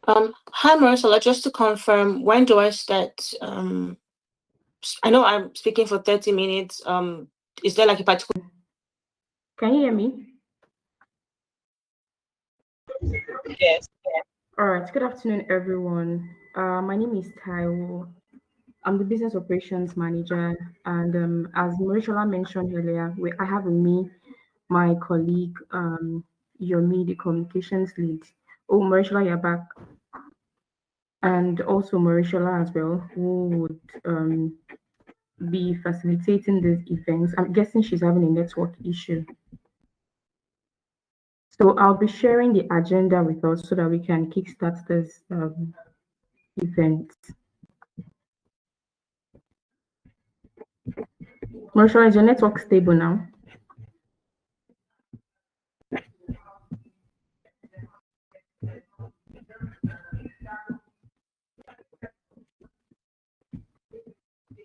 Hi, Marcella. Just to confirm, when do I start? I know I'm speaking for 30 minutes. Is there like a particular? Can you hear me? Yes. All right. Good afternoon, everyone. My name is Taiwo. I'm the business operations manager, and as Marishola mentioned earlier, I have with me my colleague Yomi, the communications lead. Oh, Marishola, you're back, and also Marishola as well, who would be facilitating these events. I'm guessing she's having a network issue. So I'll be sharing the agenda with us so that we can kickstart this event. Marishola, is your network stable now?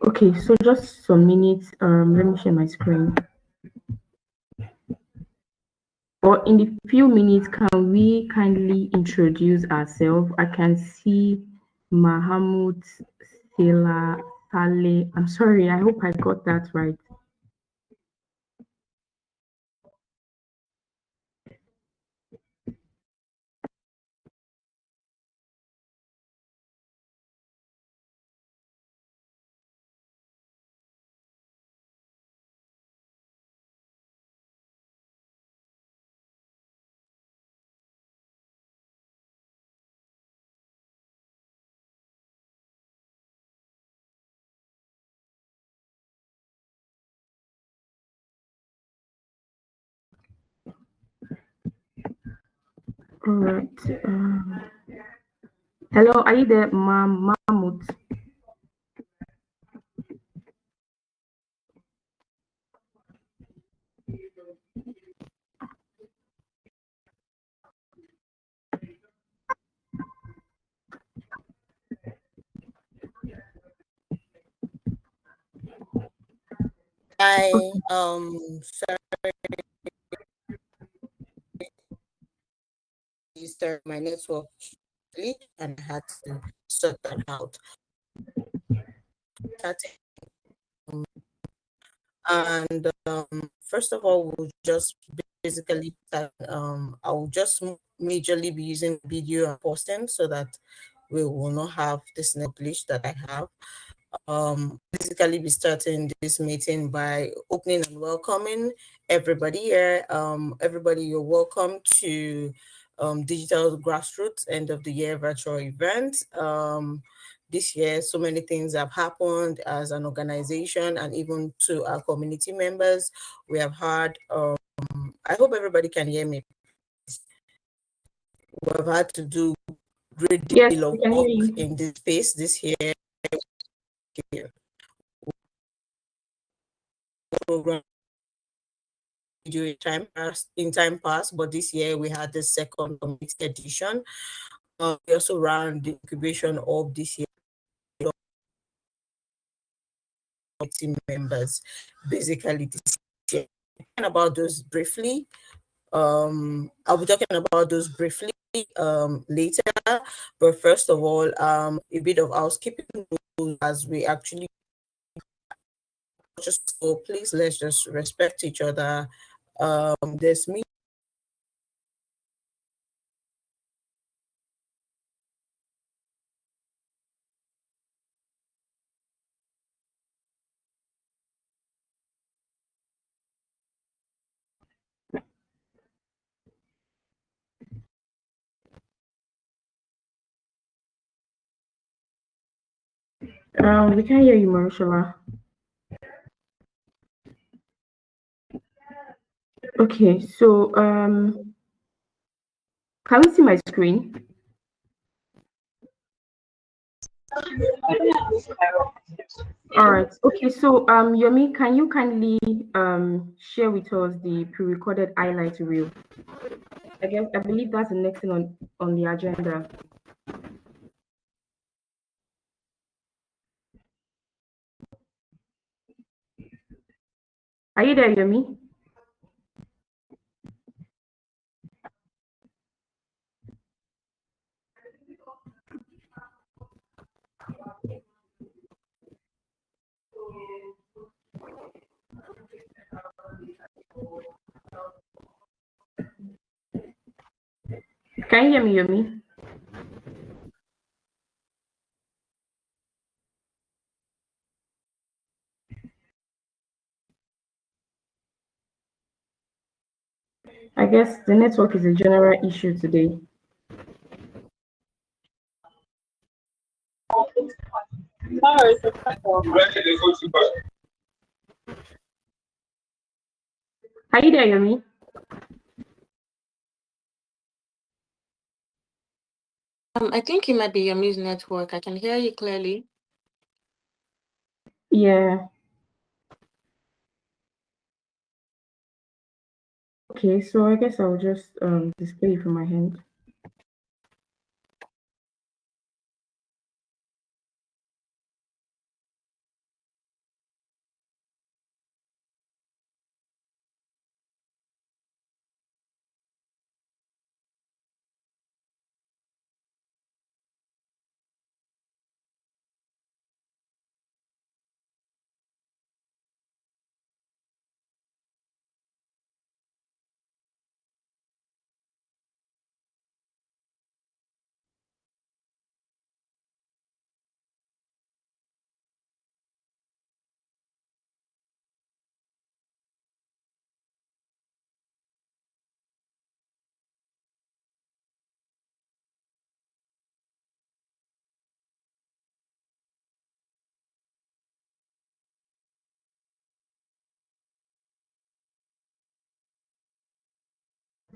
Okay, so just some minutes. Let me share my screen. Or in the few minutes, can we kindly introduce ourselves? I can see Mahamud Saleh. I'm sorry, I hope I got that right. All right. Hello, are you there, Mahmoud? Sorry, started my network and I had to sort that out. And first of all, we'll just basically I'll just majorly be using video and posting so that we will not have this glitch that I have. Basically be starting this meeting by opening and welcoming everybody here. Everybody, you're welcome to Digital Grassroots end of the year virtual event. This year, so many things have happened as an organization and even to our community members. We have had, I hope everybody can hear me. We've had to do great deal of work in this space this year. Program during in time past, but this year we had the second community edition. We also ran the incubation of this year team members. Basically, this year, talking about those briefly. I'll be talking about those briefly later. But first of all, a bit of housekeeping as we actually just so please let's just respect each other. There's me. We can't hear you, Marishola. Okay, so can we see my screen? All right. Okay, so Yomi, can you kindly share with us the pre-recorded highlight reel? I believe that's the next thing on the agenda. Are you there, Yomi? Can you hear me, Yomi? I guess the network is a general issue today. Are you there, Yomi? I think it might be your Muse network. I can hear you clearly. Yeah. Okay, so I guess I'll just display it from my hand.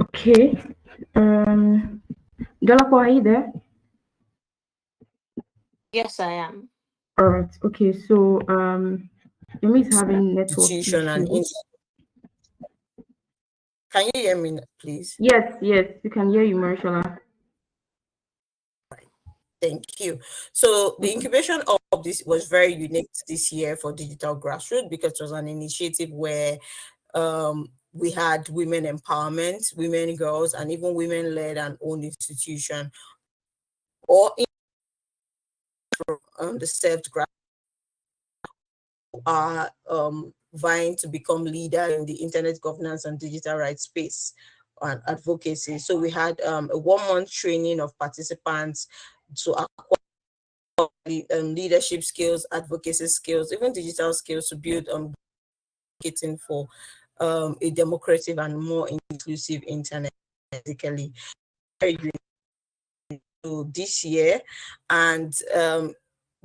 Okay. Dolapo, are you there? Yes, I am. All right. Okay. So Yomi is having network Institution and issues. can you hear me, please? Yes, you can hear you, Marishala. Thank you. So the incubation of this was very unique this year for Digital Grassroots because it was an initiative where we had women empowerment, women, girls, and even women-led and owned institution, or underserved grassroots are vying to become leader in the internet governance and digital rights space and advocacy. So we had a 1-month training of participants to acquire leadership skills, advocacy skills, even digital skills to build advocating for a democratic and more inclusive internet, basically. Very this year, and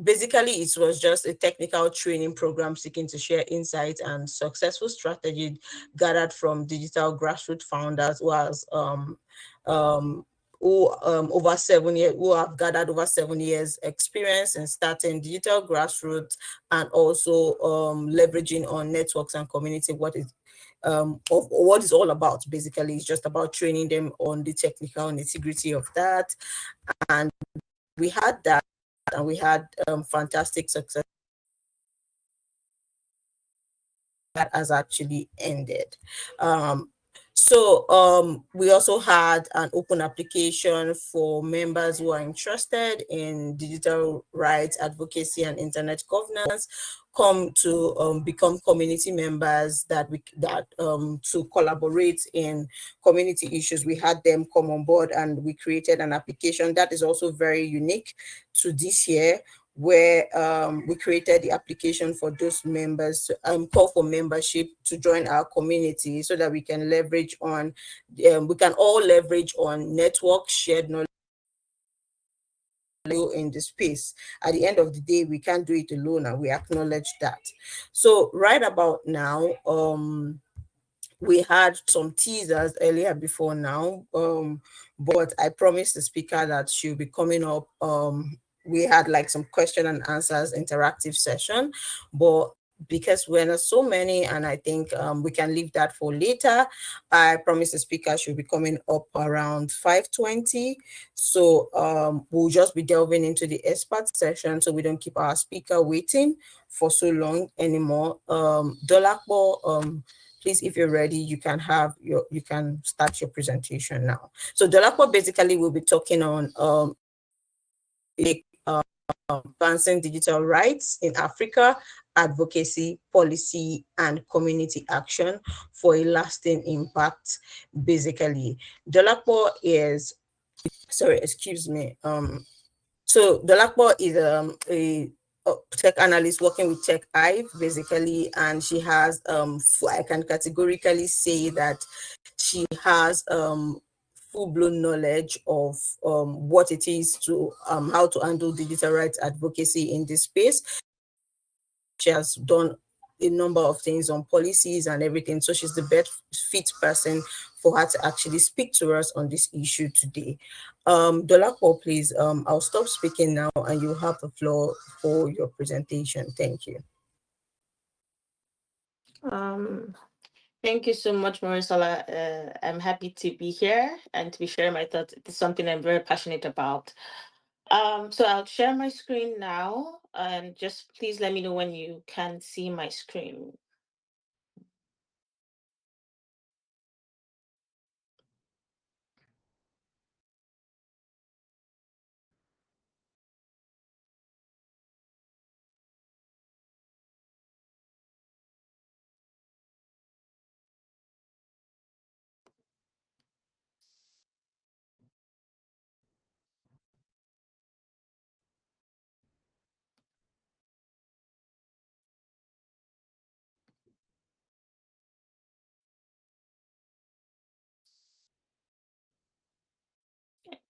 basically it was just a technical training program seeking to share insights and successful strategies gathered from digital grassroots founders who have gathered over 7 years experience in starting digital grassroots and also leveraging on networks and community. Of what is all about. Basically, it's just about training them on the technical nitty-gritty of that. And we had that, and we had fantastic success that has actually ended. We also had an open application for members who are interested in digital rights, advocacy, and internet governance, come to become community members to collaborate in community issues. We had them come on board, and we created an application that is also very unique to this year, where we created the application for those members to call for membership to join our community so that we can leverage on, we can all leverage on network shared knowledge in the space. At the end of the day, we can't do it alone, and we acknowledge that. So right about now, we had some teasers earlier before now, but I promised the speaker that she'll be coming up. We had like some question and answers interactive session, but because we're not so many, and I think we can leave that for later, I promise the speaker should be coming up around 5:20. So we'll just be delving into the expert session so we don't keep our speaker waiting for so long anymore. Dolapo, please, if you're ready, you can start your presentation now. So Dolapo basically will be talking on advancing digital rights in Africa, advocacy, policy, and community action for a lasting impact, basically. Dolapo is, sorry, excuse me. So Dolapo is a tech analyst working with Tech Hive, basically, and she has, I can categorically say that she has full-blown knowledge of what it is to how to handle digital rights advocacy in this space. She has done a number of things on policies and everything, so she's the best fit person for her to actually speak to us on this issue today. Dolapo, please, I'll stop speaking now and you have the floor for your presentation. Thank you. Thank you so much, Marisola. I'm happy to be here and to be sharing my thoughts. It's something I'm very passionate about. So I'll share my screen now, and just please let me know when you can see my screen.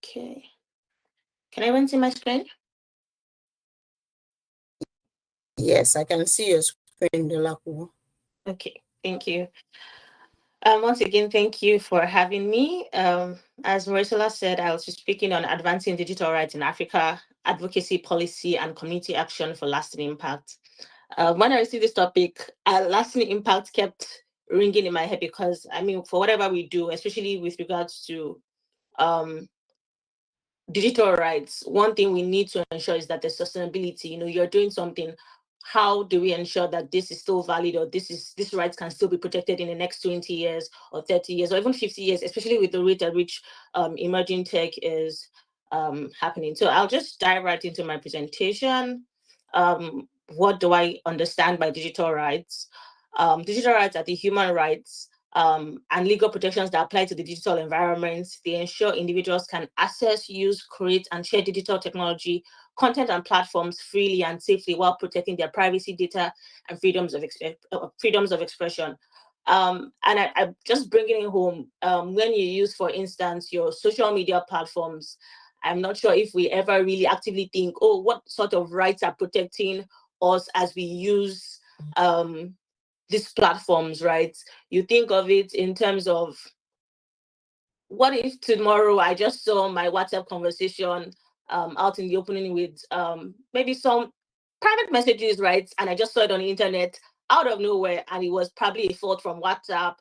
Okay. Can everyone see my screen? Yes, I can see your screen, Dolapo. Okay, thank you. Once again, thank you for having me. As Marisola said, I was speaking on advancing digital rights in Africa, advocacy, policy, and community action for lasting impact. When I received this topic, lasting impact kept ringing in my head because, I mean, for whatever we do, especially with regards to um, digital rights, one thing we need to ensure is that the sustainability, you're doing something. How do we ensure that this is still valid, or this rights can still be protected in the next 20 years or 30 years or even 50 years, especially with the rate at which emerging tech is happening. So I'll just dive right into my presentation. What do I understand by digital rights? Digital rights are the human rights and legal protections that apply to the digital environment. They ensure individuals can access, use, create, and share digital technology, content, and platforms freely and safely while protecting their privacy, data, and freedoms of expression. And I just bringing it home, when you use, for instance, your social media platforms, I'm not sure if we ever really actively think, oh, what sort of rights are protecting us as we use these platforms, right? You think of it in terms of, what if tomorrow I just saw my WhatsApp conversation out in the opening with maybe some private messages, right? And I just saw it on the internet out of nowhere, and it was probably a fault from WhatsApp.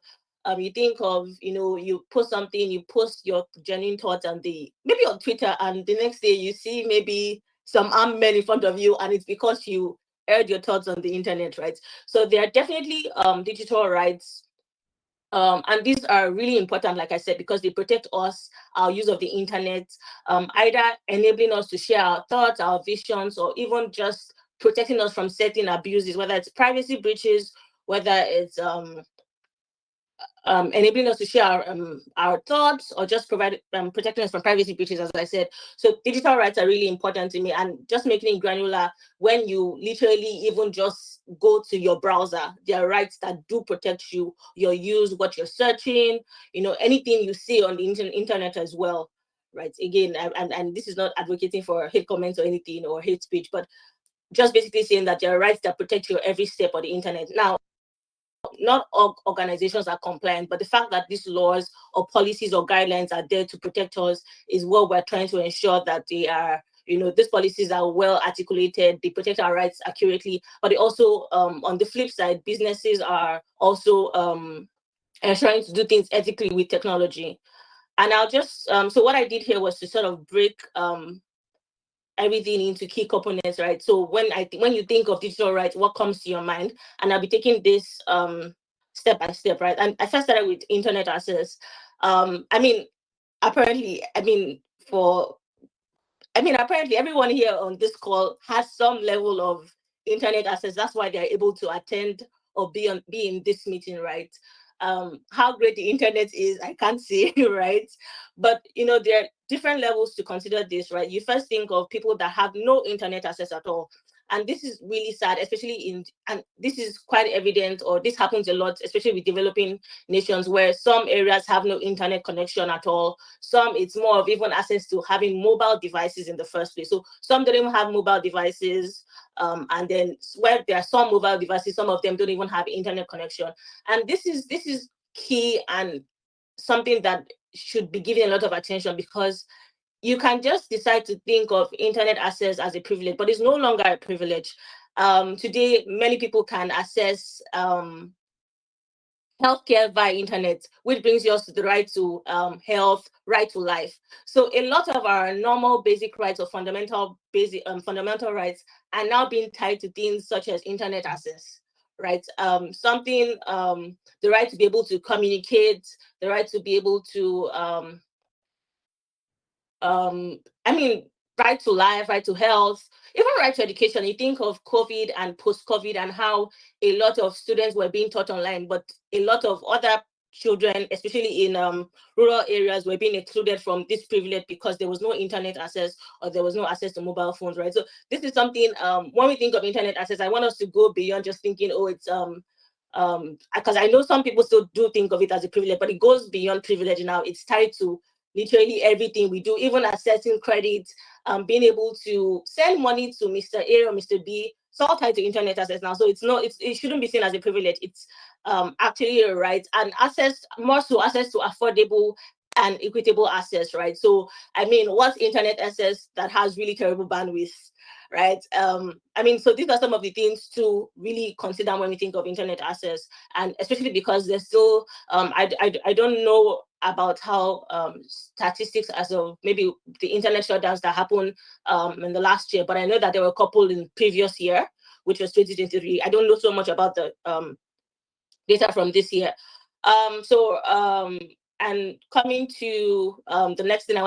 You think of, you post something, you post your genuine thoughts and maybe on Twitter, and the next day you see maybe some armed men in front of you, and it's because you aired your thoughts on the internet, right? So there are definitely digital rights, and these are really important, like I said, because they protect us, our use of the internet, either enabling us to share our thoughts, our visions, or even just protecting us from certain abuses, whether it's privacy breaches, whether it's enabling us to share our thoughts, or just protecting us from privacy breaches, as I said. So digital rights are really important to me, and just making it granular, when you literally even just go to your browser, there are rights that do protect you, your use, what you're searching, anything you see on the internet as well, right? Again, and this is not advocating for hate comments or anything or hate speech, but just basically saying that there are rights that protect you every step of the internet. Now, not all organizations are compliant, but the fact that these laws or policies or guidelines are there to protect us is what we're trying to ensure, that they are, these policies are well articulated, they protect our rights accurately, but they also, on the flip side, businesses are also ensuring to do things ethically with technology. And I'll just, so what I did here was to sort of break everything into key components, right? So when you think of digital rights, what comes to your mind? And I'll be taking this step by step, right? And I first started with internet access. I mean, apparently, for I mean, apparently everyone here on this call has some level of internet access. That's why they're able to attend or be in this meeting, right? How great the internet is, I can't say, right? But there are different levels to consider this, right? You first think of people that have no internet access at all. And this is really sad, especially and this is quite evident, or this happens a lot, especially with developing nations, where some areas have no internet connection at all. Some, it's more of even access to having mobile devices in the first place. So some don't even have mobile devices. And then where there are some mobile devices, some of them don't even have internet connection. And this is key and something that should be given a lot of attention, because you can just decide to think of internet access as a privilege, but it's no longer a privilege. Today, many people can access healthcare via internet, which brings us to the right to health, right to life. So a lot of our normal basic rights or fundamental rights are now being tied to things such as internet access, right? The right to be able to communicate, the right to be able to I mean, right to life, right to health, even right to education. You think of COVID and post-COVID and how a lot of students were being taught online, but a lot of other children, especially in rural areas, were being excluded from this privilege because there was no internet access or there was no access to mobile phones, right? So this is something, when we think of internet access, I want us to go beyond just thinking, oh, it's because I know some people still do think of it as a privilege, but it goes beyond privilege now. It's tied to literally everything we do, even accessing credit, being able to send money to Mr. A or Mr. B. It's all tied to internet access now. So it shouldn't be seen as a privilege. It's actually a right, and access, more so access to affordable and equitable access, right? So I mean, what's internet access that has really terrible bandwidth, right? I mean, so these are some of the things to really consider when we think of internet access, and especially because there's still I don't know about how statistics as of maybe the internet shutdowns that happened in the last year, but I know that there were a couple in previous year, which was 2023. I don't know so much about the data from this year. And coming to the next thing I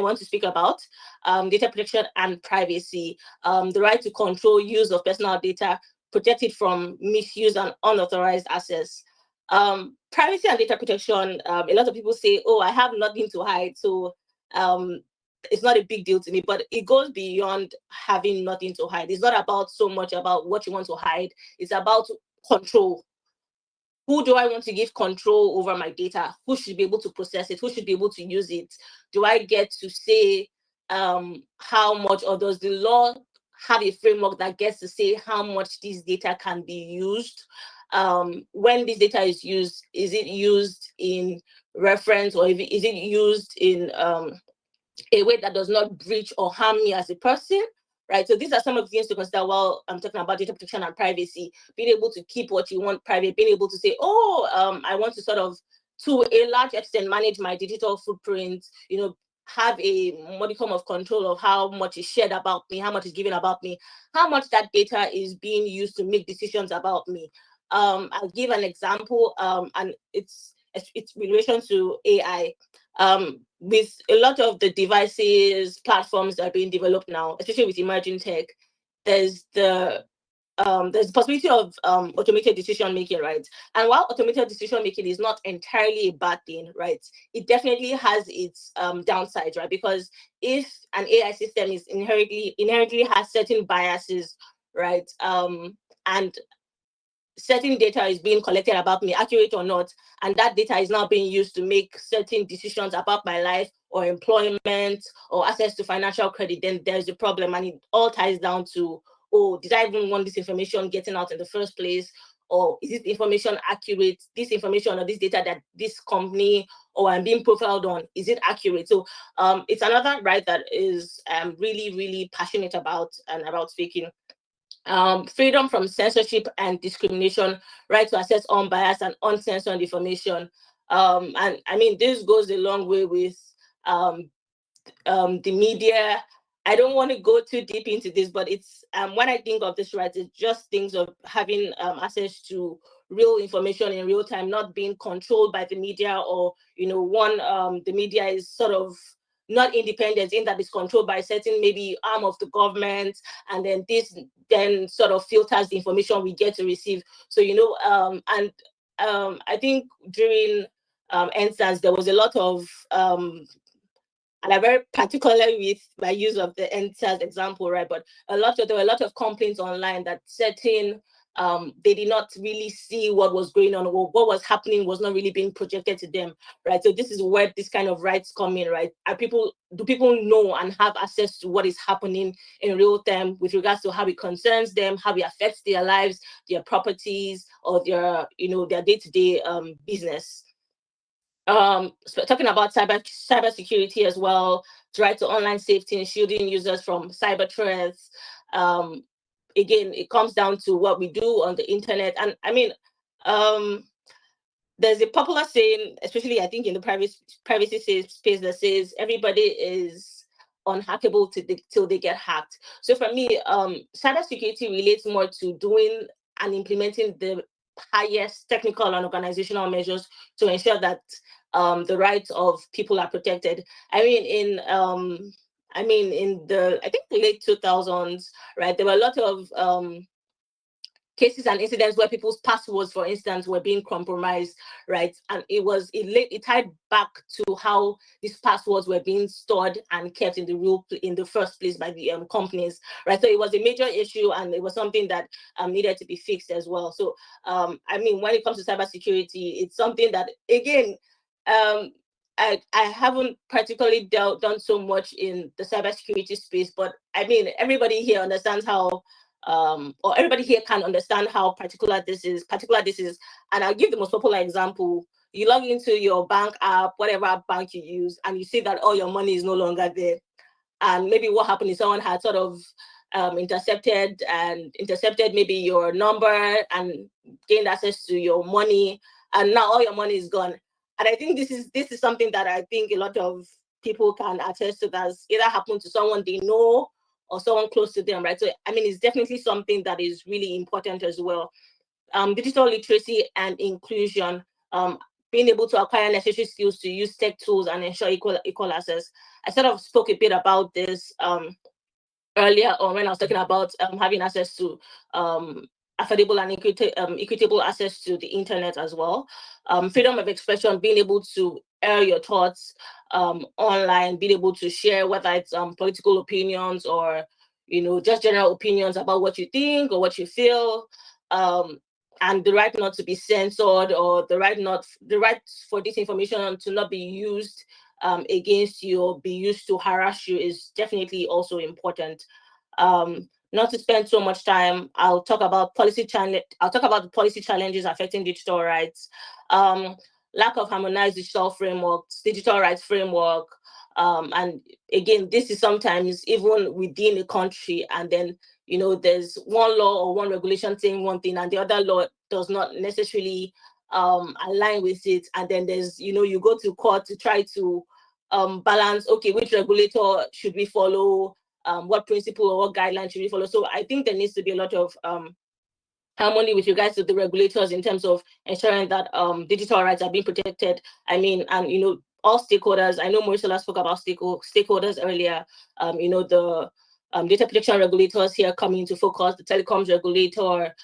want to speak about, data protection and privacy, the right to control use of personal data, protected from misuse and unauthorized access. Privacy and data protection, a lot of people say, oh, I have nothing to hide, so it's not a big deal to me, but it goes beyond having nothing to hide. It's not about so much about what you want to hide, it's about control. Who do I want to give control over my data? Who should be able to process it? Who should be able to use it? Do I get to say how much, or does the law have a framework that gets to say how much this data can be used? When this data is used, is it used in reference, or is it used in a way that does not breach or harm me as a person, right? So these are some of the things to consider while I'm talking about data protection and privacy. Being able to keep what you want private, being able to say, oh, I want to sort of, to a large extent, manage my digital footprint, have a modicum of control of how much is shared about me, how much is given about me, how much that data is being used to make decisions about me. I'll give an example, and it's in relation to AI. With a lot of the devices, platforms that are being developed now, especially with emerging tech, there's the possibility of automated decision making, right? And while automated decision making is not entirely a bad thing, right, it definitely has its downsides, right? Because if an AI system is inherently has certain biases, right, and certain data is being collected about me, accurate or not, and that data is now being used to make certain decisions about my life or employment or access to financial credit, then there's a problem. And it all ties down to, oh, did I even want this information getting out in the first place? Or is this information accurate? This information or this data that this company or I'm being profiled on, is it accurate? So it's another right that is really, really passionate about and about speaking. Freedom from censorship and discrimination, right to access unbiased and uncensored information. And I mean, this goes a long way with the media. I don't want to go too deep into this, but it's when I think of this, right, it's just things of having access to real information in real time, not being controlled by the media, or the media is sort of not independent, in that it's controlled by a certain maybe arm of the government, and then this then sort of filters the information we get to receive. So I think during instance there was a lot of and I'm very particular with my use of the NTAS example, right? But there were a lot of complaints online that certain they did not really see what was going on, or what was happening was not really being projected to them, right? So this is where this kind of rights come in, right? Do people know and have access to what is happening in real time with regards to how it concerns them, how it affects their lives, their properties, or their day-to-day business? So talking about cybersecurity as well, right to online safety and shielding users from cyber threats. Again, it comes down to what we do on the internet. And I mean, there's a popular saying, especially I think in the privacy space, that says everybody is unhackable till they get hacked. So for me, cybersecurity relates more to doing and implementing the highest technical and organizational measures to ensure that the rights of people are protected. In the I think late 2000s, right, there were a lot of cases and incidents where people's passwords, for instance, were being compromised, right? And it tied back to how these passwords were being stored and kept in the first place by the companies, right? So it was a major issue, and it was something that needed to be fixed as well. So when it comes to cybersecurity, it's something that, again, I haven't particularly done so much in the cybersecurity space, but I mean, everybody here understands how or everybody here can understand how particular this is. And I'll give the most popular example. You log into your bank app, whatever bank you use, and you see that all your money is no longer there. And maybe what happened is someone had sort of intercepted maybe your number and gained access to your money, and now all your money is gone. And I think this is something that I think a lot of people can attest to, that's either happened to someone they know or someone close to them, right? So I mean, it's definitely something that is really important as well. Digital literacy and inclusion, being able to acquire necessary skills to use tech tools and ensure equal access. I sort of spoke a bit about this earlier on when I was talking about having access to affordable and equitable access to the internet as well. Freedom of expression, being able to air your thoughts online, being able to share, whether it's political opinions or just general opinions about what you think or what you feel, and the right not to be censored, or the right for this information to not be used against you or be used to harass you, is definitely also important. Not to spend so much time, I'll talk about the policy challenges affecting digital rights. Lack of harmonized digital frameworks, digital rights framework, and again, this is sometimes even within a country, and then there's one law or one regulation saying one thing, and the other law does not necessarily align with it, and then there's you go to court to try to balance, okay, which regulator should we follow, what principle or what guidelines should we follow. So I think there needs to be a lot of harmony with regards to the regulators in terms of ensuring that digital rights are being protected. I mean, and all stakeholders. I know Marisela spoke about stakeholders earlier. The data protection regulators here coming into focus, the telecoms regulator,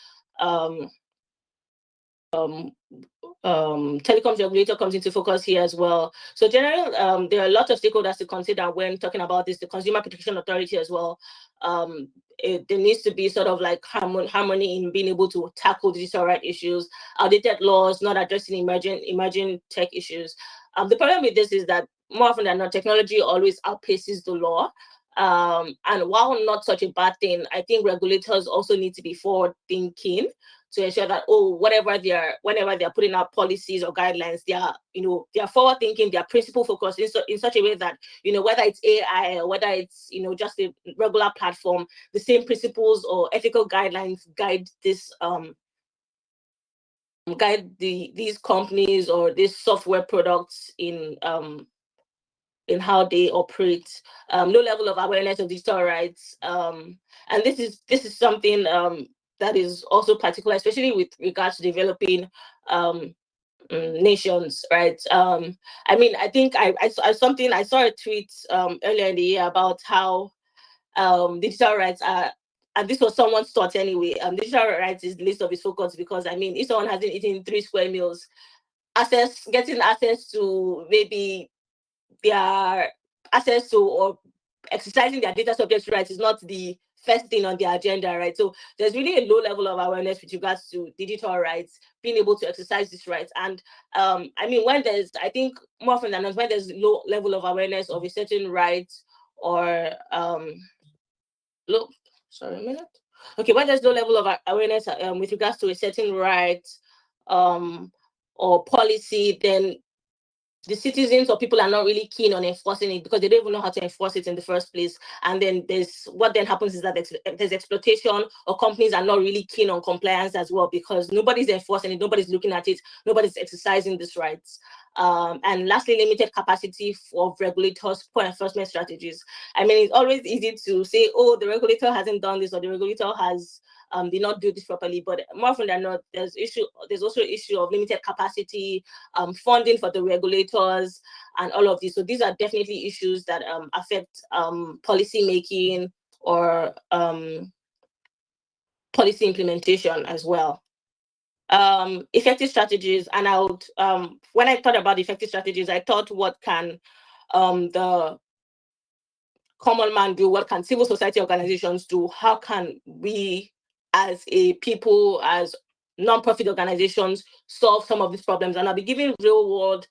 telecoms regulator comes into focus here as well. So generally, there are a lot of stakeholders to consider when talking about this. The Consumer Protection Authority as well. There needs to be sort of like harmony in being able to tackle digital rights issues, outdated laws, not addressing emerging tech issues. The problem with this is that more often than not, technology always outpaces the law. And while not such a bad thing, I think regulators also need to be forward thinking to ensure that whenever they're putting out policies or guidelines, they're forward thinking, they're principle focused in such a way that whether it's AI or whether it's just a regular platform, the same principles or ethical guidelines guide these companies or these software products in how they operate. Low level of awareness of digital rights, and this is something that is also particular, especially with regards to developing nations, right? I mean, I think I saw a tweet earlier in the year about how digital rights are, and this was someone's thought anyway. Digital rights is the least of its focus, because I mean, if someone hasn't eaten 3 square meals, getting access to maybe their access to or exercising their data subject rights is not the first thing on their agenda, right? So there's really a low level of awareness with regards to digital rights, being able to exercise these rights. And I mean, I think more often than not, when there's low level of awareness of a certain right, or look, sorry a minute. Okay, when there's low level of awareness with regards to a certain right or policy, then the citizens or people are not really keen on enforcing it, because they don't even know how to enforce it in the first place. And then what then happens is that there's exploitation, or companies are not really keen on compliance as well, because nobody's enforcing it, nobody's looking at it, nobody's exercising these rights. And lastly, limited capacity of regulators, poor enforcement strategies. I mean, it's always easy to say, oh, the regulator hasn't done this, or the regulator has did not do this properly. But more often than not, there's also issue of limited capacity, funding for the regulators, and all of this. So these are definitely issues that affect policy making, or policy implementation as well. Effective strategies, and I would when I thought about effective strategies, I thought, what can the common man do? What can civil society organizations do? How can we, as a people, as non-profit organizations, solve some of these problems? And I'll be giving real-world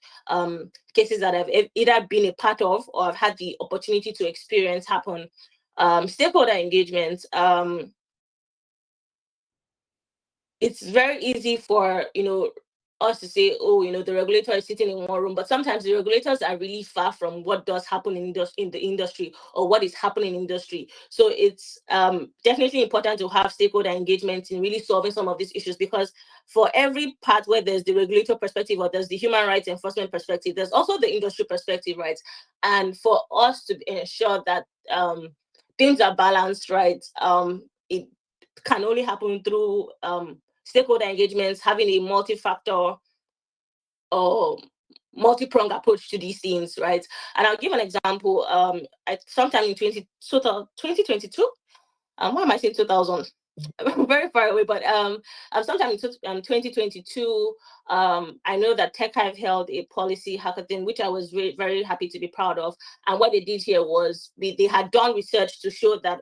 cases that I've either been a part of, or I've had the opportunity to experience happen. Stakeholder engagement. It's very easy for us to say, oh, the regulator is sitting in one room, but sometimes the regulators are really far from what does happen in the industry, or what is happening in industry. So it's definitely important to have stakeholder engagement in really solving some of these issues, because for every part where there's the regulator perspective, or there's the human rights enforcement perspective, there's also the industry perspective, right? And for us to ensure that things are balanced, right, it can only happen through stakeholder engagements, having a multi-factor or multi-pronged approach to these things, right? And I'll give an example. Sometime in 2022, why am I saying 2000? Very far away, but sometime in 2022, I know that Tech Hive held a policy hackathon, which I was very happy to be proud of. And what they did here was they had done research to show that,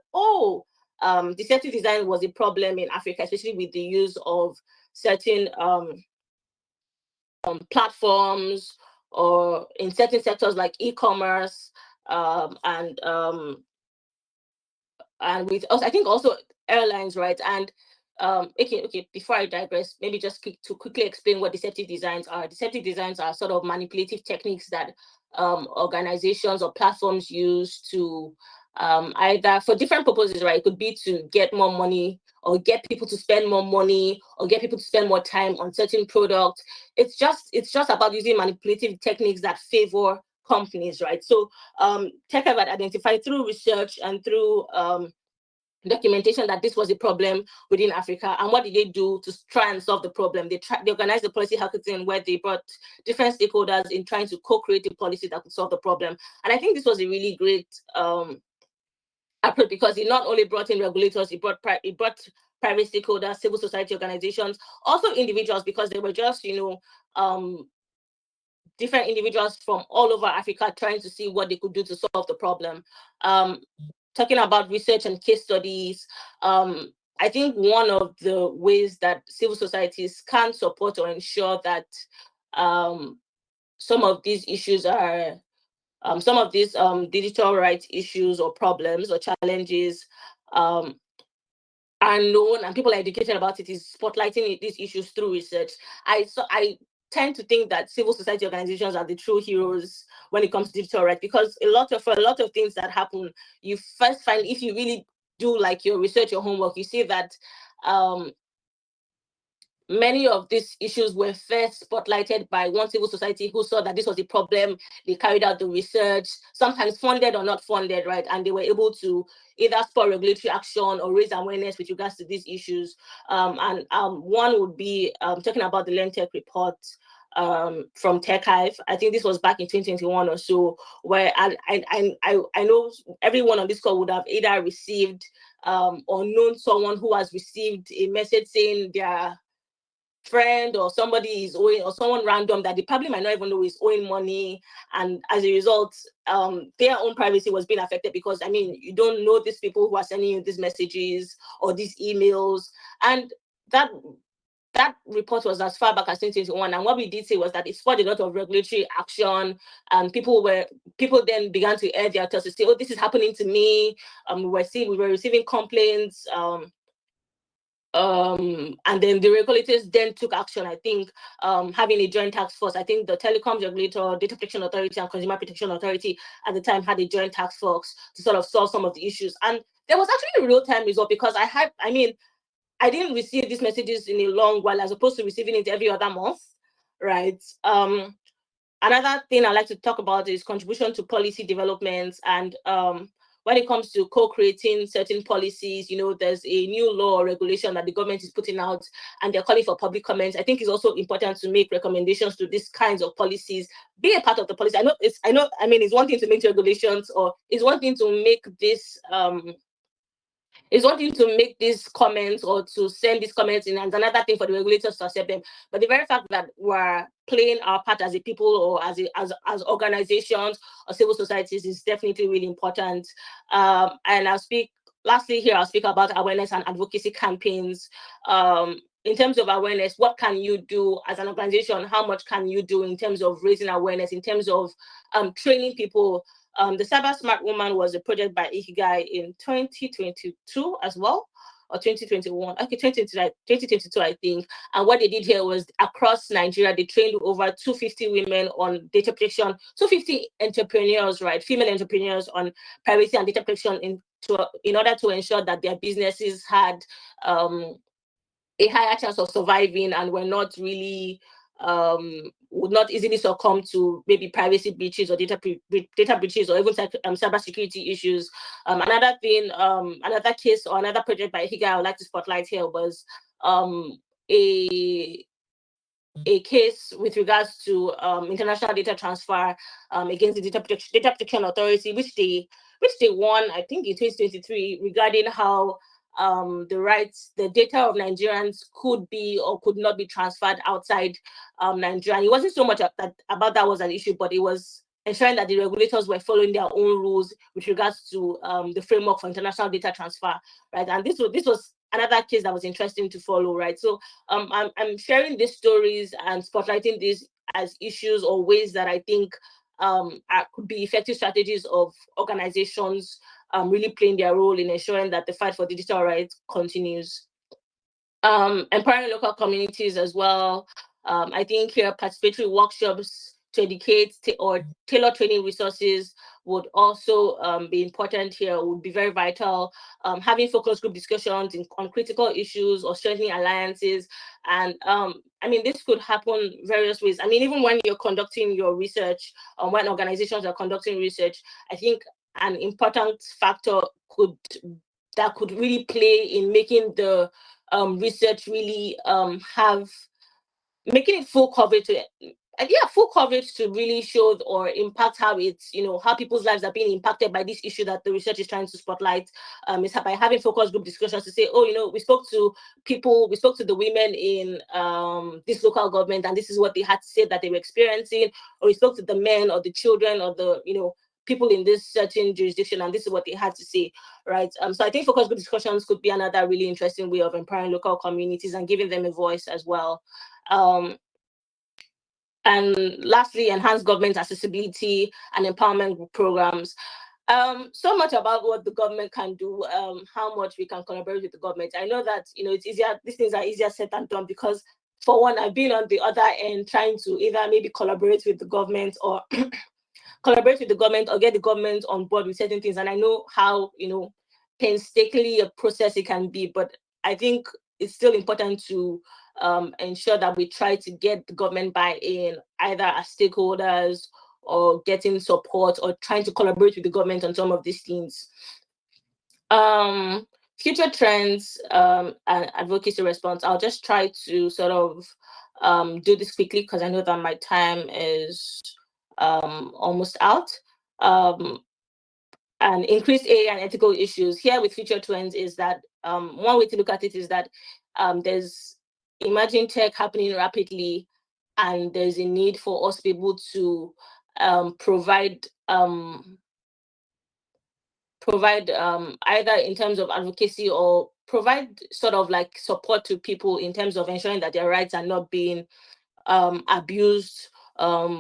deceptive design was a problem in Africa, especially with the use of certain platforms, or in certain sectors like e-commerce, and with also, I think also airlines, right? And okay, before I digress, maybe just quickly explain what deceptive designs are. Deceptive designs are sort of manipulative techniques that organizations or platforms use to either, for different purposes, right? It could be to get more money, or get people to spend more money, or get people to spend more time on certain products. It's just about using manipulative techniques that favor companies, right? So Tech Hive had identified through research and through documentation that this was a problem within Africa. And what did they do to try and solve the problem? They organized a policy hackathon where they brought different stakeholders in trying to co-create a policy that could solve the problem. And I think this was a really great approach, because it not only brought in regulators, it brought private stakeholders, civil society organizations, also individuals, because they were just different individuals from all over Africa trying to see what they could do to solve the problem. Talking about research and case studies, I think one of the ways that civil societies can support or ensure that some of these issues are, some of these digital rights issues or problems or challenges are known and people are educated about it, is spotlighting these issues through research. I tend to think that civil society organizations are the true heroes when it comes to digital rights, because for a lot of things that happen, you first find, if you really do like your research, your homework, you see that many of these issues were first spotlighted by one civil society who saw that this was a problem. They carried out the research, sometimes funded or not funded, right? And they were able to either spur regulatory action or raise awareness with regards to these issues. One would be talking about the LearnTech report. from Tech Hive. I think this was back in 2021 or so, where I know everyone on this call would have either received or known someone who has received a message saying their friend or somebody is owing, or someone random that they probably might not even know is owing money, and as a result their own privacy was being affected, because I mean, you don't know these people who are sending you these messages or these emails. And that report was as far back as 2021, and what we did say was that it spurred a lot of regulatory action, and people then began to air their thoughts to say, oh, this is happening to me. We were receiving complaints, and then the regulators then took action. I think having a joint task force, I think the telecoms regulator, data protection authority, and consumer protection authority at the time had a joint task force to sort of solve some of the issues. And there was actually a real-time result, because I didn't receive these messages in a long while, as opposed to receiving it every other month, right? Another thing I like to talk about is contribution to policy developments. And when it comes to co-creating certain policies, there's a new law or regulation that the government is putting out, and they're calling for public comments. I think it's also important to make recommendations to these kinds of policies, be a part of the policy. It's one thing to make regulations, or it's one thing to make this is one thing to make these comments or to send these comments in, and another thing for the regulators to accept them. But the very fact that we're playing our part as a people, or as organizations or civil societies, is definitely really important. And I'll speak about awareness and advocacy campaigns. In terms of awareness, what can you do as an organization? How much can you do in terms of raising awareness, in terms of training people? The Cyber Smart Woman was a project by Ikigai in 2022 as well, or 2021. Okay, 2022, I think. And what they did here was, across Nigeria, they trained over 250 women on data protection, 250 entrepreneurs, right, female entrepreneurs, on privacy and data protection in order to ensure that their businesses had a higher chance of surviving, and were not really would not easily succumb to maybe privacy breaches or data breaches, or even cybersecurity issues. Another case or another project by Higa I would like to spotlight here was a case with regards to international data transfer against the data protection authority, which they won, I think, in 2023, regarding how the data of Nigerians could be or could not be transferred outside Nigeria. And it wasn't so much about that was an issue, but it was ensuring that the regulators were following their own rules with regards to the framework for international data transfer, right? And this was another case that was interesting to follow, right? So I'm sharing these stories and spotlighting these as issues or ways that I think could be effective strategies of organizations really playing their role in ensuring that the fight for digital rights continues. Empowering local communities as well. I think here participatory workshops to educate or tailor training resources would also be important here, would be very vital. Having focus group discussions on critical issues or strengthening alliances. And this could happen various ways. Even when you're conducting your research, when organizations are conducting research, I think an important factor that could really play in making the research really making it full coverage to really show or impact how how people's lives are being impacted by this issue that the research is trying to spotlight. Is by having focus group discussions to say, we spoke to the women in this local government, and this is what they had to say that they were experiencing, or we spoke to the men or the children or the people in this certain jurisdiction, and this is what they had to say, right? So I think focus group discussions could be another really interesting way of empowering local communities and giving them a voice as well. And lastly, enhance government accessibility and empowerment programs. So much about what the government can do, how much we can collaborate with the government. I know that it's easier, these things are easier said than done, because for one, I've been on the other end trying to either maybe collaborate with the government or get the government on board with certain things. And I know how, painstakingly a process it can be, but I think it's still important to ensure that we try to get the government buy-in, either as stakeholders or getting support or trying to collaborate with the government on some of these things. Future trends and advocacy response. I'll just try to sort of do this quickly because I know that my time is almost out. And increased AI and ethical issues here with future trends is that one way to look at it is that there's emerging tech happening rapidly, and there's a need for us to be able to provide either in terms of advocacy or provide sort of like support to people in terms of ensuring that their rights are not being abused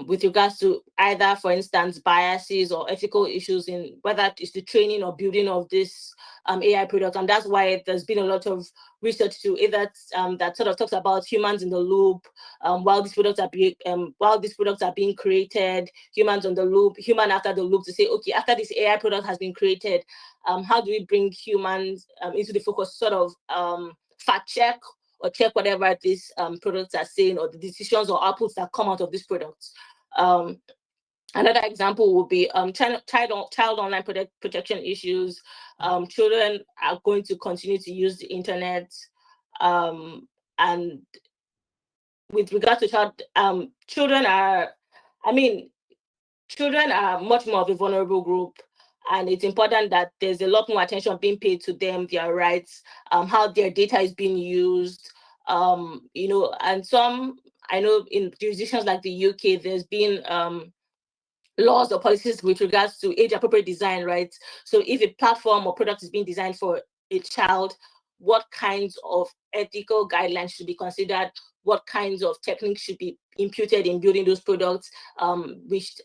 with regards to either, for instance, biases or ethical issues in whether it's the training or building of this AI product. And that's why there's been a lot of research to either that sort of talks about humans in the loop while these products are being created, humans on the loop, human after the loop, to say, okay, after this AI product has been created, how do we bring humans into the focus, sort of fact check or check whatever these products are saying, or the decisions or outputs that come out of these products. Another example would be child online protection issues. Children are going to continue to use the internet, and with regard to children are much more of a vulnerable group, and it's important that there's a lot more attention being paid to them, their rights, how their data is being used, and some, I know in jurisdictions like the UK, there's been laws or policies with regards to age appropriate design, right? So if a platform or product is being designed for a child, what kinds of ethical guidelines should be considered, what kinds of techniques should be imputed in building those products, which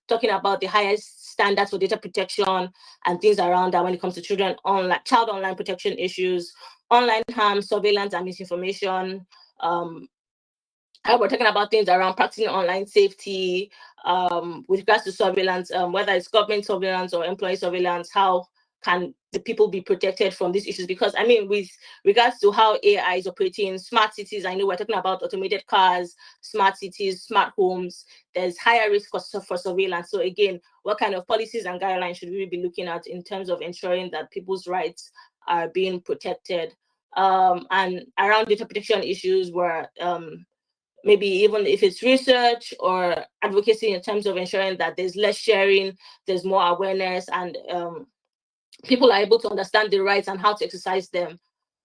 talking about the highest standards for data protection and things around that when it comes to child online protection issues, online harm, surveillance and misinformation. We're talking about things around practicing online safety, with regards to surveillance, whether it's government surveillance or employee surveillance, how can the people be protected from these issues? Because with regards to how AI is operating, smart cities, I know we're talking about automated cars, smart cities, smart homes, there's higher risk for surveillance. So again, what kind of policies and guidelines should we be looking at in terms of ensuring that people's rights are being protected? And around data protection issues where maybe even if it's research or advocacy in terms of ensuring that there's less sharing, there's more awareness, and people are able to understand their rights and how to exercise them.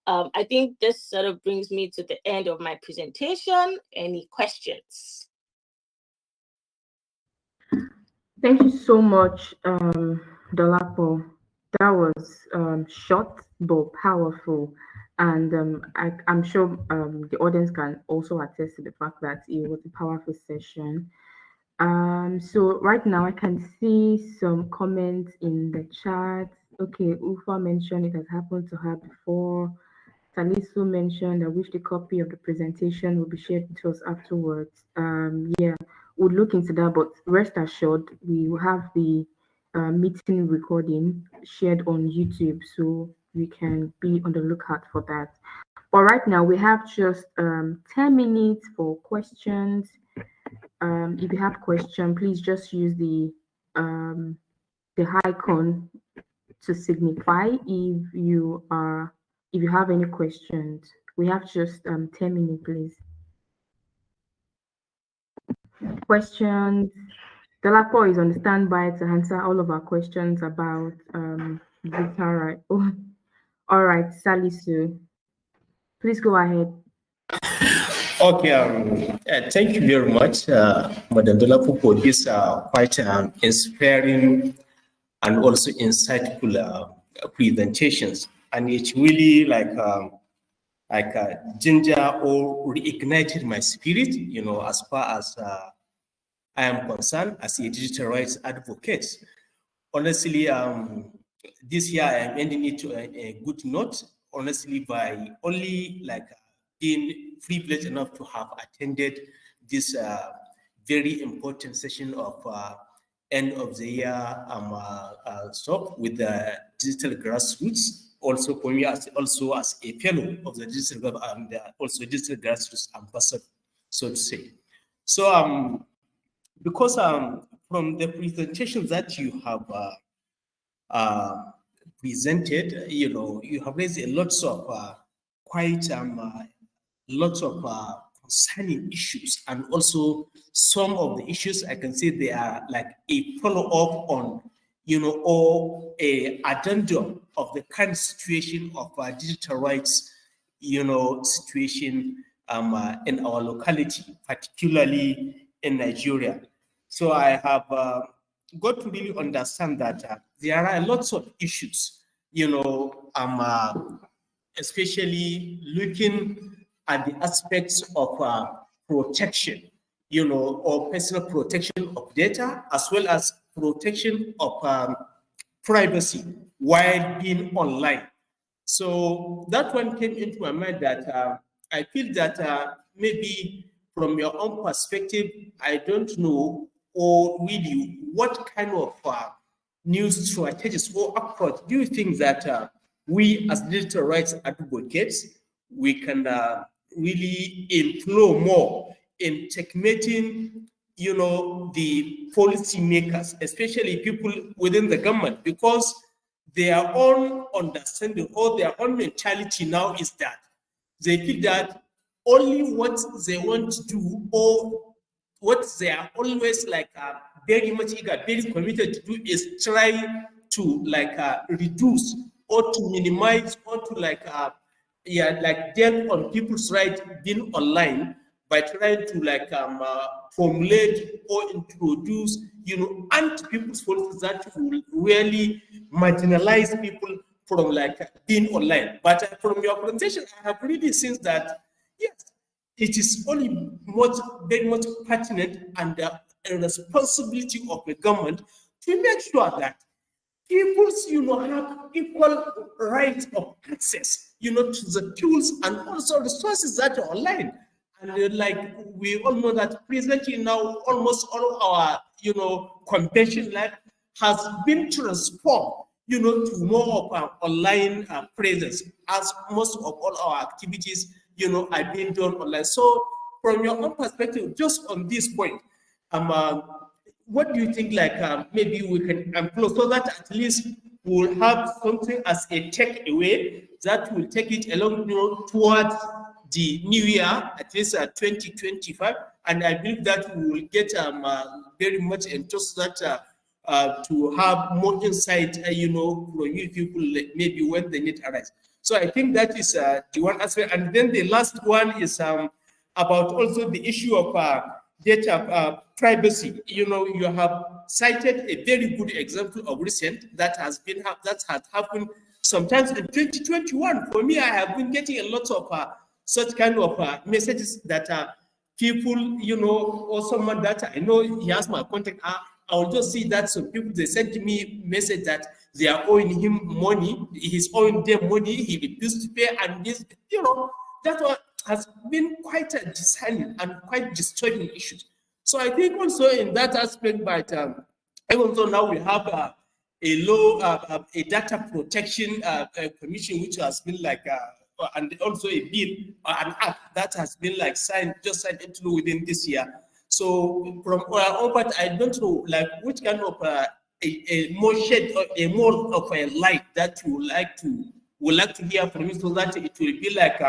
I think this sort of brings me to the end of my presentation. Any questions? Thank you so much, Dolapo. That was short but powerful. And I'm sure the audience can also attest to the fact that it was a powerful session. So right now I can see some comments in the chat. Okay, Ufa mentioned it has happened to her before. Salisu mentioned, I wish the copy of the presentation will be shared with us afterwards. Yeah, we'll look into that, but rest assured, we will have the meeting recording shared on YouTube, so we can be on the lookout for that. But right now, we have just 10 minutes for questions. If you have question, please just use the icon to signify if you have any questions. We have just 10 minutes, please. Questions. Delapo is on standby to answer all of our questions about data right. Oh, all right, Salisu, please go ahead. Okay, thank you very much, Madam Dolapo, for this quite inspiring and also insightful presentations. And it really like ginger or reignited my spirit, as far as I am concerned as a digital rights advocate. Honestly, this year I am ending it to a good note, honestly, by only being privileged enough to have attended this very important session of end of the year talk with the digital grassroots. Also for me as a fellow of the digital and also digital grassroots ambassador, so to say. So because from the presentation that you have presented, you have raised a lots of quite lots of concerning issues, and also some of the issues I can say they are like a follow-up on, or a addendum of the current situation of digital rights, situation in our locality, particularly in Nigeria. So I have got to really understand that there are lots of issues, especially looking at the aspects of protection, or personal protection of data, as well as protection of privacy while being online. So that one came into my mind that I feel that maybe from your own perspective, I don't know, or really, what kind of new strategies or approach do you think that we as digital rights advocates, we can really employ more in checkmating, the policymakers, especially people within the government, because their own understanding or their own mentality now is that they feel that only what they want to do, or what they are always like very much eager, very committed to do, is try to like reduce or to minimize or to like deal on people's right being online by trying to like formulate or introduce, anti-people's policies that will really marginalize people from like being online. But from your presentation, I have really seen that yes, it is only very much pertinent and a responsibility of the government to make sure that people's, have equal right of access, to the tools and also resources that are online. And like we all know that presently now, almost all our, convention life has been transformed, to more of an online presence, as most of all our activities, are being done online. So from your own perspective, just on this point, what do you think like maybe we can employ so that at least we'll have something as a takeaway that will take it along, towards the new year, at least 2025, and I believe that we will get very much enthused that to have more insight, from you people, like maybe when the need arises. So I think that is the one aspect, and then the last one is about also the issue of data privacy. You have cited a very good example of recent that has happened sometimes in 2021. For me, I have been getting a lot of such kind of messages that people, or someone that I know he has my contact. I will just see that some people, they sent me message that they are owing him money, he's owing them money, he refused to pay, and this, that one has been quite a disheartening and quite disturbing issue. So I think also in that aspect, but even though now we have a data protection commission, which has been like, and also a bill, an act that has been like signed into within this year. So from our own part, I don't know like which kind of a more shade or a more of a light that you would like to hear from you, so that it will be like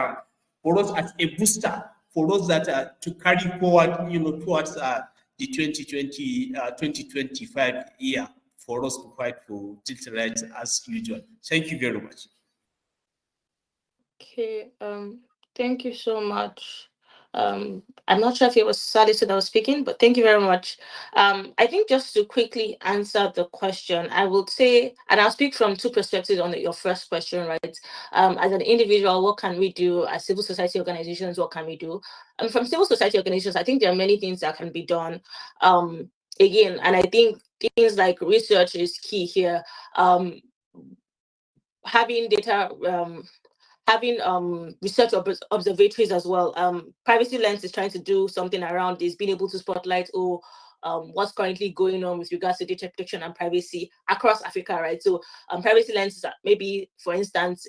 for us as a booster for us that to carry forward, towards the 2025 year, for us to fight for digital rights as usual. Thank you very much. Okay, thank you so much. I'm not sure if it was Salisu that was speaking, but thank you very much. I think just to quickly answer the question, I would say, and I'll speak from two perspectives on your first question, right? As an individual, what can we do? As civil society organizations, what can we do? From civil society organizations, I think there are many things that can be done. Again, and I think things like research is key here. Having data, having research observatories as well. Privacy Lens is trying to do something around this, being able to spotlight what's currently going on with regards to data protection and privacy across Africa, right? So Privacy Lens is maybe, for instance,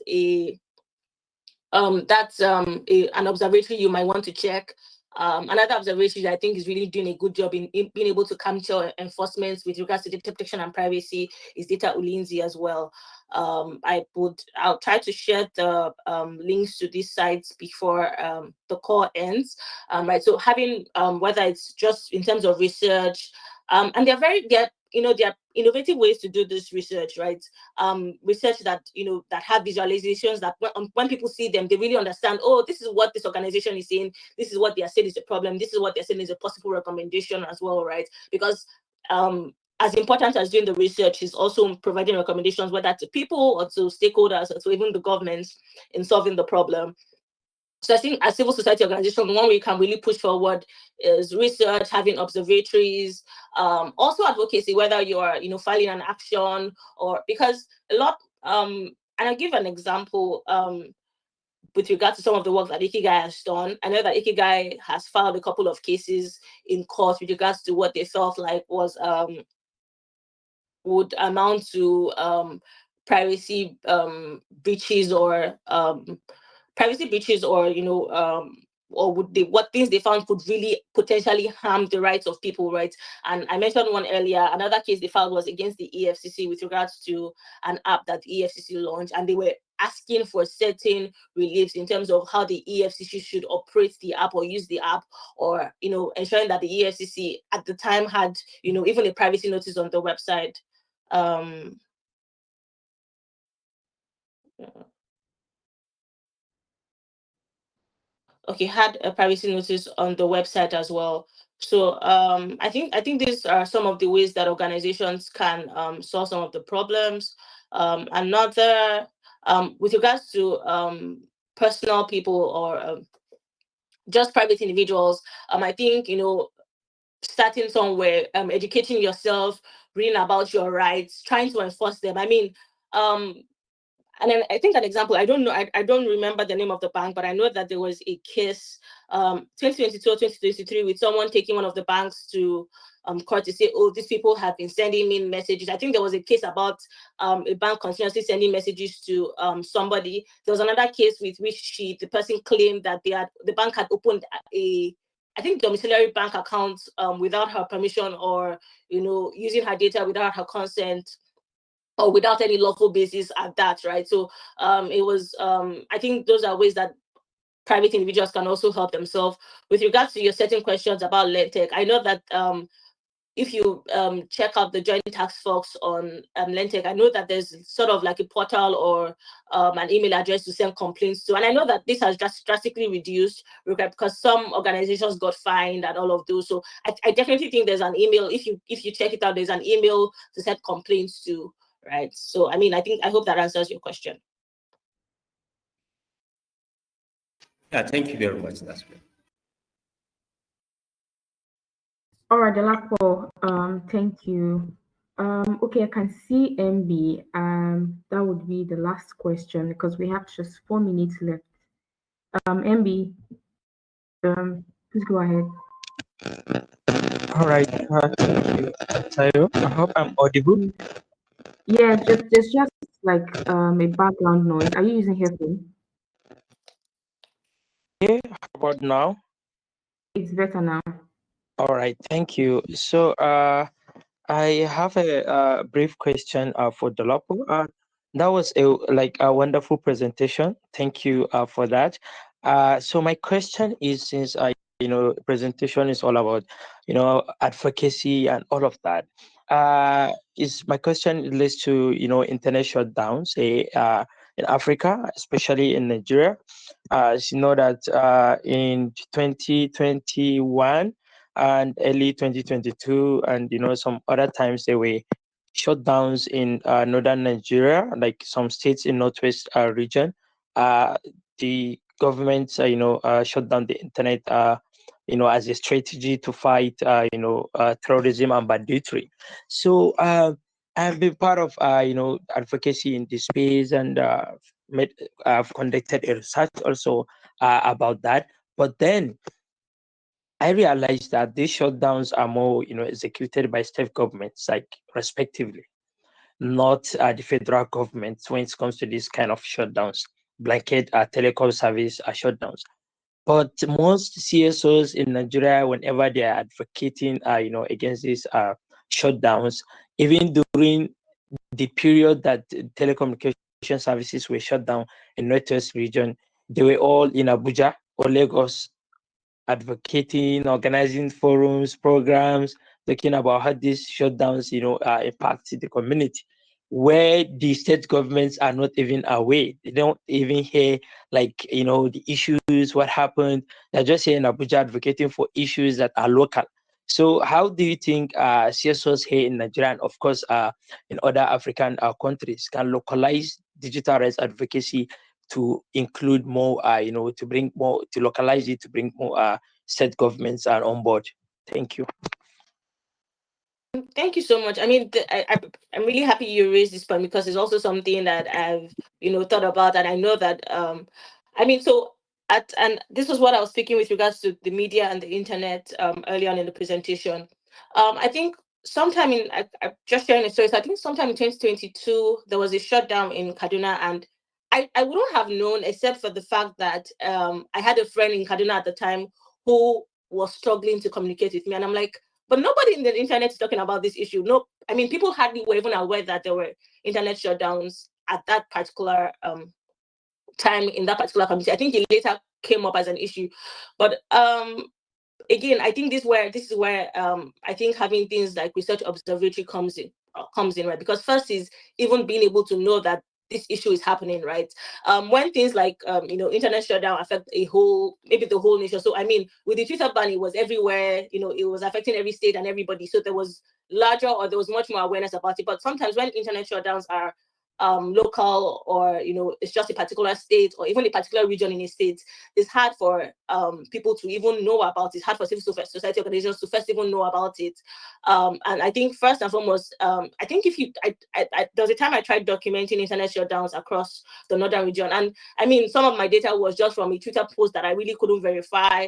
that's an observatory you might want to check. Another observation I think is really doing a good job in being able to counter enforcement with regards to data protection and privacy is Data Ulinzi as well. I'll try to share the links to these sites before the call ends. Right. So having whether it's just in terms of research, and they're innovative ways to do this research, right? Research that that have visualizations that when people see them, they really understand. Oh, this is what this organization is saying. This is what they are saying is a problem. This is what they're saying is a possible recommendation as well, right? Because as important as doing the research is also providing recommendations, whether to people or to stakeholders or to even the governments in solving the problem. So I think as civil society organization, one way we can really push forward is research, having observatories, also advocacy, whether you're filing an action or because a lot. And I'll give an example with regard to some of the work that Ikigai has done. I know that Ikigai has filed a couple of cases in court with regards to what they felt like was would amount to privacy breaches or or would they what things they found could really potentially harm the rights of people, right? And I mentioned one earlier. Another case they filed was against the EFCC with regards to an app that the EFCC launched, and they were asking for certain reliefs in terms of how the EFCC should operate the app or use the app, or ensuring that the EFCC at the time had even a privacy notice on the website. Okay, had a privacy notice on the website as well. So I think these are some of the ways that organizations can solve some of the problems. Another with regards to personal people or just private individuals, I think starting somewhere, educating yourself, reading about your rights, trying to enforce them. I mean, and then I think an example, I don't know, I don't remember the name of the bank, but I know that there was a case 2022 or 2023 with someone taking one of the banks to court to say, oh, these people have been sending me messages. I think there was a case about a bank continuously sending messages to somebody. There was another case with which the person claimed that the bank had opened I think domiciliary bank accounts without her permission, or using her data without her consent, or without any lawful basis at that, right? So it was I think those are ways that private individuals can also help themselves. With regards to your certain questions about LendTech, I know that if you check out the Joint Task Force on LendTech, I know that there's sort of like a portal or an email address to send complaints to. And I know that this has drastically reduced because some organizations got fined and all of those. So I definitely think there's an email. If you check it out, there's an email to send complaints to, right? So I mean, I hope that answers your question. Yeah, thank you very much. That's good. All right, Delapo, thank you. Okay, I can see MB. That would be the last question because we have just 4 minutes left. MB, please go ahead. All right. Thank you, Tayo. I hope I'm audible. Yeah, there's just like a background noise. Are you using headphones? Yeah. How about now? It's better now. All right. Thank you. So, I have a brief question for Dolapo. That was a wonderful presentation. Thank you for that. So my question is, since presentation is all about advocacy and all of that, is my question relates to internet shutdowns, say in Africa, especially in Nigeria. As you know that in 2021 and early 2022, and some other times there were shutdowns in northern Nigeria, like some states in northwest region. The government shut down the internet as a strategy to fight terrorism and banditry. So I've been part of advocacy in this space, and I've conducted a research also about that. But then I realized that these shutdowns are more, executed by state governments, like respectively, not the federal government when it comes to this kind of shutdowns, blanket telecom service shutdowns. But most CSOs in Nigeria, whenever they are advocating, against these shutdowns, even during the period that telecommunication services were shut down in Northwest region, they were all in Abuja or Lagos advocating, organizing forums, programs, talking about how these shutdowns, impact the community, where the state governments are not even aware. They don't even hear, the issues, what happened. They're just here in Abuja advocating for issues that are local. So how do you think CSOs here in Nigeria and of course in other African countries can localize digital rights advocacy to include more, to bring more, to localize it, to bring more state governments are on board? Thank you. Thank you so much. I mean, I'm really happy you raised this point because it's also something that I've, thought about, and I know that, I mean, so and this was what I was speaking with regards to the media and the internet early on in the presentation. I think sometime I'm just sharing a story. So I think sometime in 2022 there was a shutdown in Kaduna, and I wouldn't have known except for the fact that I had a friend in Kaduna at the time who was struggling to communicate with me, and I'm like, but nobody in the internet is talking about this issue. No, I mean, people hardly were even aware that there were internet shutdowns at that particular time in that particular community. I think it later came up as an issue, but again, I think this is where I think having things like research observatory comes in, right? Because first is even being able to know that this issue is happening, right? When things like internet shutdown affect maybe the whole nation. So I mean, with the Twitter ban, it was everywhere. It was affecting every state and everybody. So there was there was much more awareness about it. But sometimes when internet shutdowns are local, or it's just a particular state or even a particular region in a state, it's hard for people to even know about it. It's hard for civil society organizations to first even know about it. And I think first and foremost, I think there was a time I tried documenting internet shutdowns across the northern region, and I mean, some of my data was just from a Twitter post that I really couldn't verify,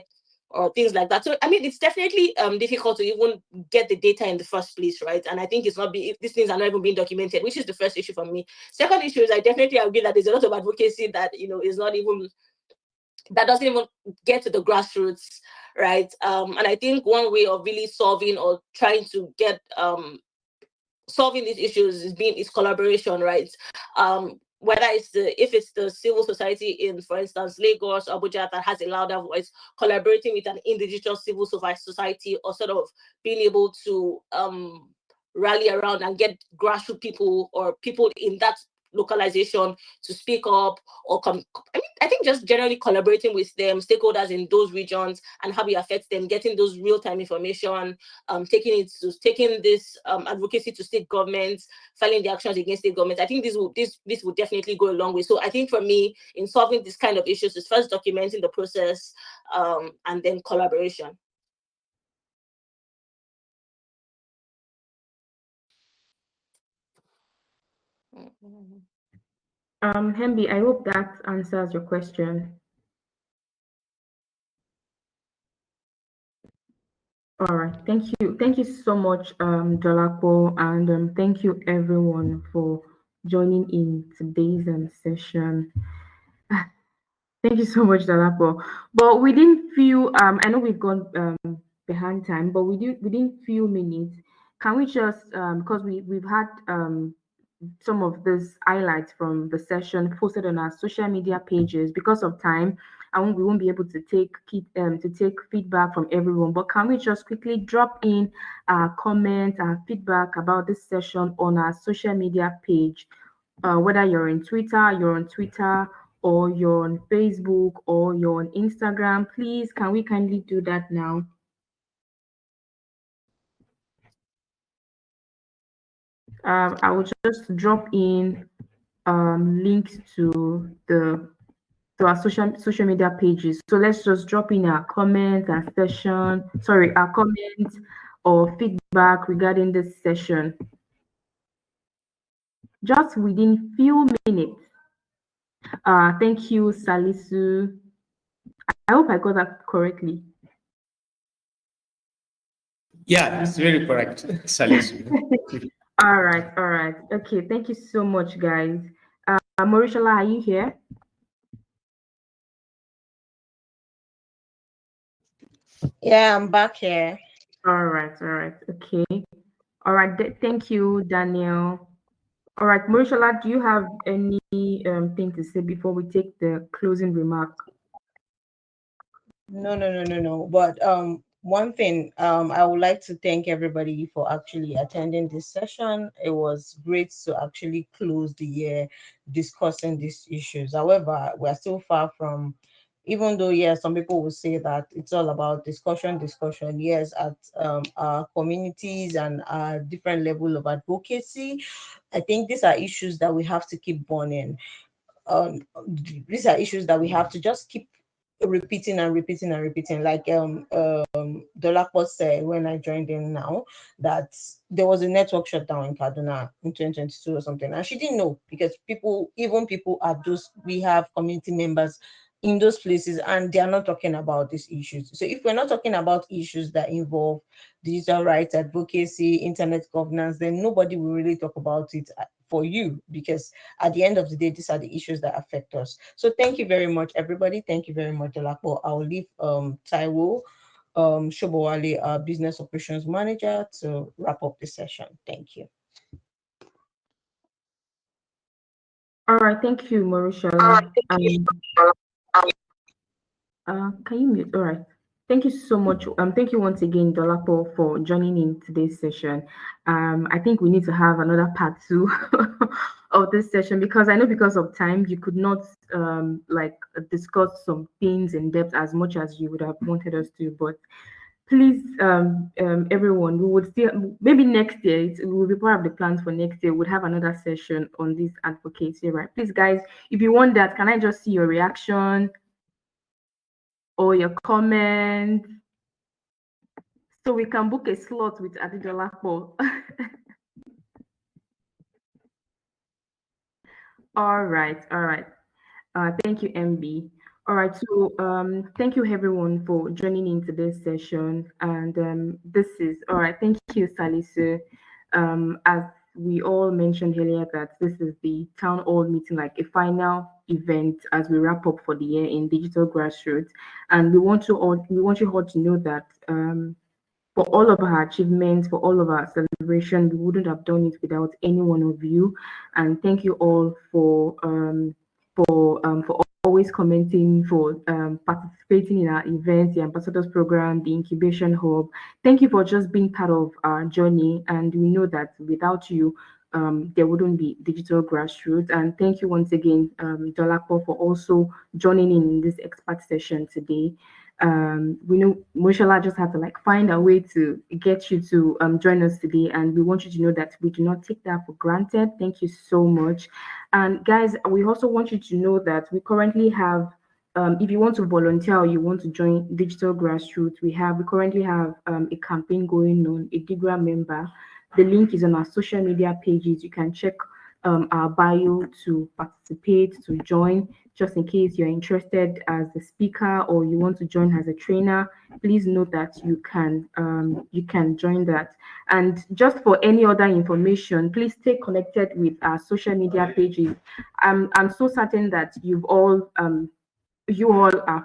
or things like that. So I mean, it's definitely difficult to even get the data in the first place, right? And I think these things are not even being documented, which is the first issue for me. Second issue is I definitely agree that there's a lot of advocacy that is not even, that doesn't even get to the grassroots, right? And I think one way of really solving or trying to get solving these issues is collaboration, right? Whether if it's the civil society in, for instance, Lagos, Abuja, that has a louder voice, collaborating with an indigenous civil society, or sort of being able to rally around and get grassroots people or people in that localization to speak up, or I think just generally collaborating with them, stakeholders in those regions, and how it affects them, getting those real-time information, taking this advocacy to state governments, filing the actions against state governments. I think this will definitely go a long way. So I think for me, in solving this kind of issues, is first documenting the process, and then collaboration. Hembi, I hope that answers your question. All right, thank you. Thank you so much, Dolapo, and thank you everyone for joining in today's session. Thank you so much, Dolapo. But within few, I know we've gone behind time, but within few minutes, can we just because we've had some of these highlights from the session posted on our social media pages. Because of time, we won't be able to take feedback from everyone. But can we just quickly drop in comments and feedback about this session on our social media page? Whether you're on Twitter, or you're on Facebook, or you're on Instagram, please, can we kindly do that now? I will just drop in links to our social media pages. So let's just drop in our comments, our comments or feedback regarding this session. Just within few minutes. Thank you, Salisu. I hope I got that correctly. Yeah, it's very correct, Salisu. All right. Okay, thank you so much, guys. Marishala, are you here? Yeah, I'm back here. All right, okay. All right, thank you, Daniel. All right, Morishola, do you have any thing to say before we take the closing remark? No. But one thing, I would like to thank everybody for actually attending this session. It was great to actually close the year discussing these issues. However, we're still far from, even though yes, some people will say that it's all about discussion. Yes, at our communities and our different level of advocacy, I think these are issues that we have to keep burning. um these are issues that we have to just keep repeating and repeating and repeating, like Dolapo said when I joined in now, that there was a network shutdown in Kaduna in 2022 or something, and she didn't know because people at those, we have community members in those places and they are not talking about these issues. So if we're not talking about issues that involve digital rights, advocacy, internet governance, then nobody will really talk about it for you, because at the end of the day, these are the issues that affect us. So thank you very much, everybody. Thank you very much, Dolapo. I'll leave Taiwo Shobowale, our business operations manager, to wrap up the session. Thank you. All right, thank you, Morishola. Can you mute? All right. Thank you so much. Thank you once again, Dolapo, for joining in today's session. I think we need to have another part two of this session, because I know because of time you could not like discuss some things in depth as much as you would have wanted us to. But please, everyone, we would still, maybe next year, it will be part of the plans for next year. We'll have another session on this advocacy, right? Please, guys, if you want that, can I just see your reaction or your comments so we can book a slot with Adedolapo? All right, all right. Thank you, MB. All right, so thank you everyone for joining in today's session. And this is all right. Thank you, Salisu. As we all mentioned earlier, that this is the town hall meeting, like a final event as we wrap up for the year in digital grassroots. And we want you all to know that for all of our achievements, for all of our celebration, we wouldn't have done it without any one of you. And thank you all for always commenting, for participating in our events, the ambassadors program, the incubation hub. Thank you for just being part of our journey. And we know that without you, there wouldn't be digital grassroots. And thank you once again, Dolapo, for also joining in this expert session today. We know Moshala just had to like find a way to get you to join us today, and we want you to know that we do not take that for granted. Thank you so much. And guys, we also want you to know that we currently have, if you want to volunteer or you want to join digital grassroots, we currently have a campaign going on, a Digra member. The link is on our social media pages. You can check our bio to participate, to join, just in case you're interested as a speaker or you want to join as a trainer. Please note that you can join that. And just for any other information, please stay connected with our social media pages. I'm so certain that you all are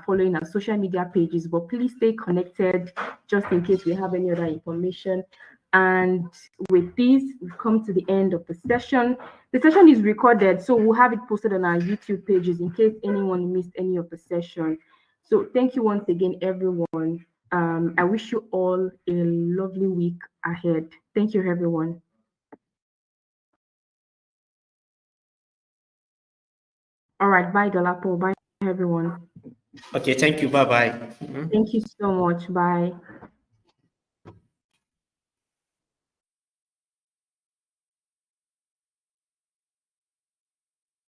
following our social media pages, but please stay connected just in case we have any other information. And with this, we've come to the end of the session. The session is recorded, so we'll have it posted on our YouTube pages in case anyone missed any of the session. So thank you once again, everyone. I wish you all a lovely week ahead. Thank you, everyone. All right, bye, Dolapo. Bye, everyone. Okay, thank you. Bye bye. Thank you so much. Bye.